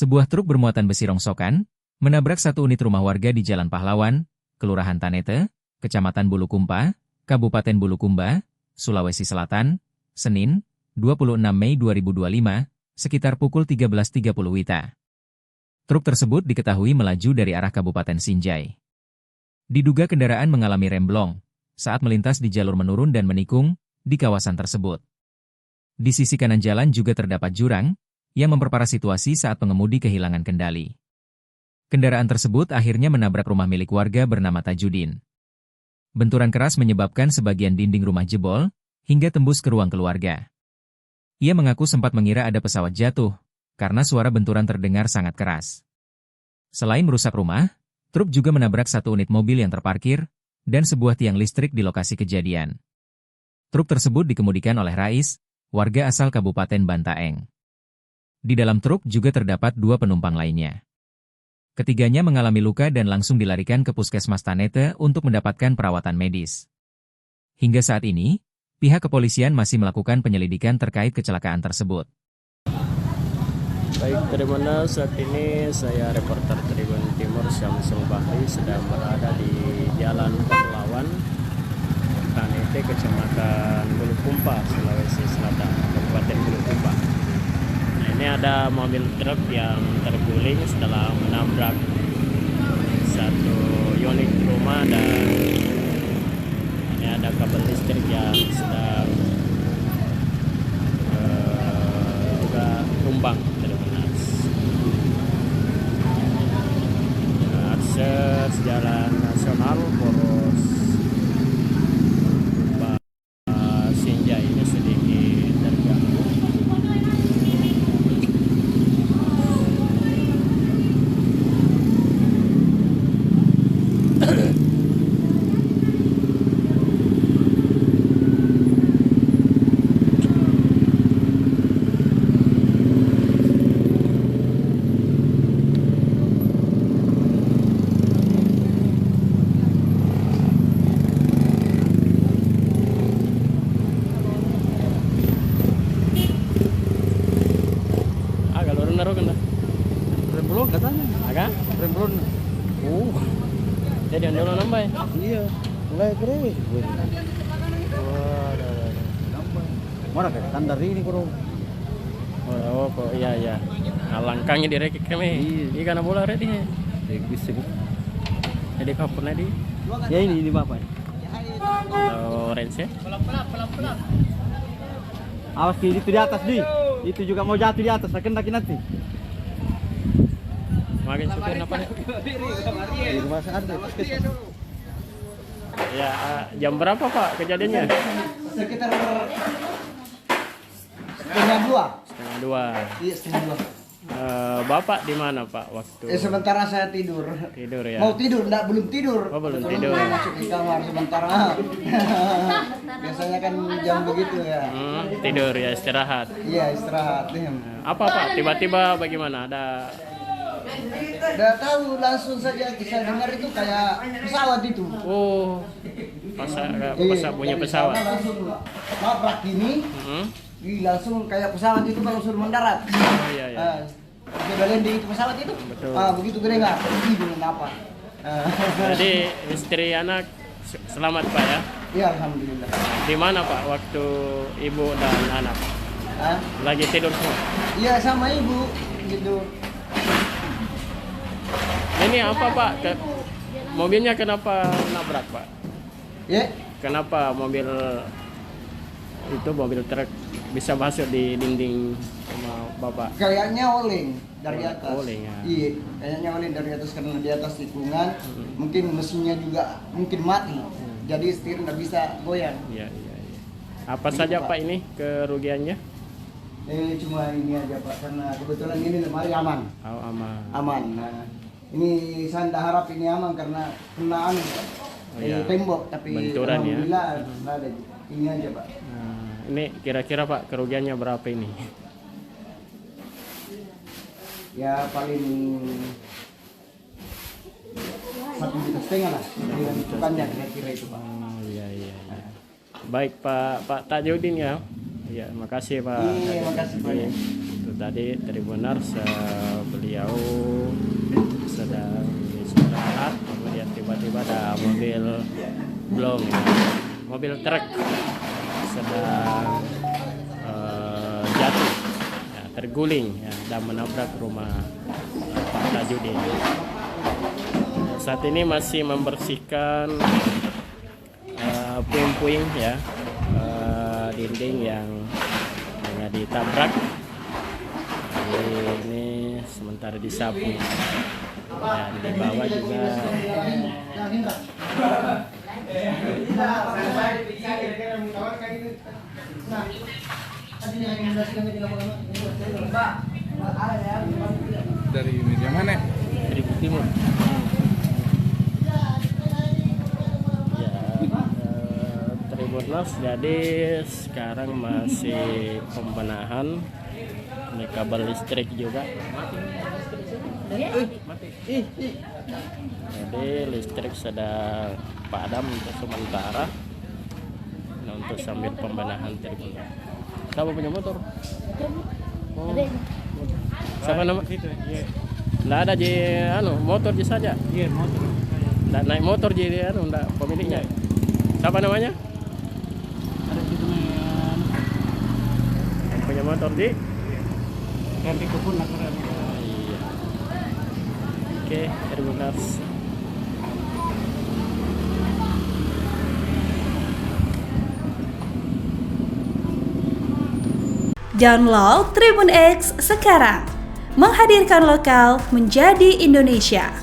Sebuah truk bermuatan besi rongsokan menabrak satu unit rumah warga di Jalan Pahlawan, Kelurahan Tanete, Kecamatan Bulukumba, Kabupaten Bulukumba, Sulawesi Selatan, Senin, 26 Mei 2025, sekitar pukul 13.30 WITA. Truk tersebut diketahui melaju dari arah Kabupaten Sinjai. Diduga kendaraan mengalami remblong saat melintas di jalur menurun dan menikung di kawasan tersebut. Di sisi kanan jalan juga terdapat jurang yang memperparah situasi saat pengemudi kehilangan kendali. Kendaraan tersebut akhirnya menabrak rumah milik warga bernama Tajudin. Benturan keras menyebabkan sebagian dinding rumah jebol hingga tembus ke ruang keluarga. Ia mengaku sempat mengira ada pesawat jatuh karena suara benturan terdengar sangat keras. Selain merusak rumah, truk juga menabrak satu unit mobil yang terparkir dan sebuah tiang listrik di lokasi kejadian. Truk tersebut dikemudikan oleh Rais, warga asal Kabupaten Bantaeng. Di dalam truk juga terdapat 2 penumpang lainnya. Ketiganya mengalami luka dan langsung dilarikan ke Puskesmas Tanete untuk mendapatkan perawatan medis. Hingga saat ini, pihak kepolisian masih melakukan penyelidikan terkait kecelakaan tersebut. Baik, terima saat ini saya reporter Tribun Timur Syamsul Bahri sedang berada di Jalan Pahlawan, Tanete, Kecamatan Bulukumba, Sulawesi Selatan, Kabupaten Bulukumba. Nah, ini ada mobil truk yang terguling setelah menabrak satu unit rumah dan ini ada kabel listrik yang sedang juga tumbang. Akses jalan nasional poros Sinjai ini sedikit terganggu. Remblong katanya. Agak? Remblong. Jadi dulu nambah. Iya. Mulai kere. Mana kan standar ini kurang. Oh, kok iya. Langkangnya direkik kami. Iya karena bola ready. Bisa. Jadi kapan di? Ya ini Bapak. Orange ya? Awas Ki, itu di atas di. Itu juga mau jatuh di atas, akan nanti. Makin supir apa nih? Di rumah ada. Ya, jam berapa Pak kejadiannya? Sekitar setengah 2. 2:30. Iya, setengah 2. Bapak di mana Pak waktu? Sementara saya tidur. Tidur ya. Mau tidur, belum tidur. Oh, belum Kebetulan tidur. mau masuk di kamar sementara. Biasanya kan jam begitu ya. Tidur ya, istirahat. Iya, istirahat. Apa Pak? Tiba-tiba bagaimana? Ada Udah tahu langsung saja saya dengar itu kayak pesawat itu. punya dari pesawat. sana langsung nabrak gini. Langsung kayak pesawat itu kalau suruh mendarat. Oh iya. Sudah landing itu pesawat itu. Betul. Begitu gede nggak? Bingung apa? Jadi istri anak selamat Pak ya? Iya, alhamdulillah. Di mana Pak waktu ibu dan anak? Lagi tidur semua? Iya, sama ibu gitu. Ini apa Pak? Mobilnya kenapa nabrak Pak? Ya? Kenapa mobil truk bisa masuk di dinding rumah Bapak? Kayaknya oleng dari atas. Oleng ya. Iya, kayaknya oleng dari atas karena di atas tikungan. Mungkin mesinnya juga mungkin mati. Jadi setir nggak bisa goyang. Iya. Apa saja Pak ini kerugiannya? Cuma ini aja Pak, karena kebetulan ini lemari aman. Oh, aman. Aman. Nah, ini saya tidak harap ini aman karena kena tembok, tapi benturan ya. alhamdulillah nggak ada. Ini aja Pak. Ini kira-kira Pak kerugiannya berapa ini? Ya paling 1,5 juta lah dengan hitungannya kira-kira itu Pak. Iya. Baik Pak Tajudin ya. Iya, makasih Pak. Iya, makasih Pak. Itu tadi Tribuners beliau sedang istirahat, kemudian tiba-tiba ada mobil blong, mobil truk sedang jatuh, ya, terguling ya, dan menabrak rumah Pak Tajudin. Saat ini masih membersihkan puing-puing ya, dinding yang ditabrak. Ini sementara disapu dan di bawah juga dari media mana? dari Timur. Tribuners, jadi sekarang masih pembenahan. Ini kabel listrik juga jadi listrik sedang padam untuk sementara. Nah, untuk sambil pembenahan Tribuners. Siapa punya motor? Oh. Siapa nama? Nggak ada di motor di saja. Iya, motor. Nggak naik motor jadi nggak pemiliknya. Siapa namanya? Ada situ Yang punya motor di ganti kupon nak keren. Iya. Oke, Tribuners. Download Tribun X sekarang, menghadirkan lokal menjadi Indonesia.